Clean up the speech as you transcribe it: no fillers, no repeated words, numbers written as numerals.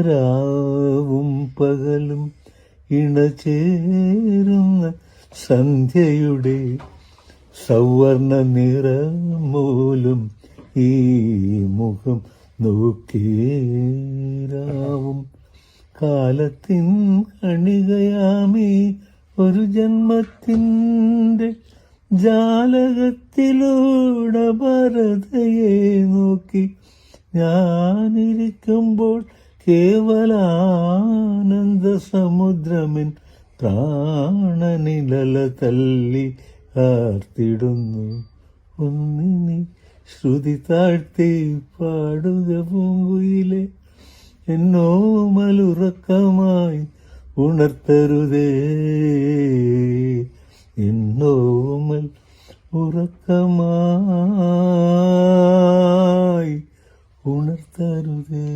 രാവും പകലും ഇണചേരുന്ന സന്ധ്യയുടെ സവർണ നിറമൂലും ഈ മുഖം നോക്കിരാവും കാലത്തിൻ കണികയാമീ ഒരു ജന്മത്തിൻ്റെ ജാലകത്തിലൂടെ ഭരതയെ നോക്കി ഞാനിരിക്കുമ്പോൾ കേവലാനന്ദ സമുദ്രമിൻ പ്രാണനിലല തല്ലി ആർത്തിടുന്നു. ഒന്നിനി ശ്രുതി താഴ്ത്തി പാടുക പൂങ്കുയിലെ, എന്നോമലുറക്കമായി ഉണർത്തരുതേ, എന്നോമൽ ഉറക്കമായി ഉണർത്തരുതേ.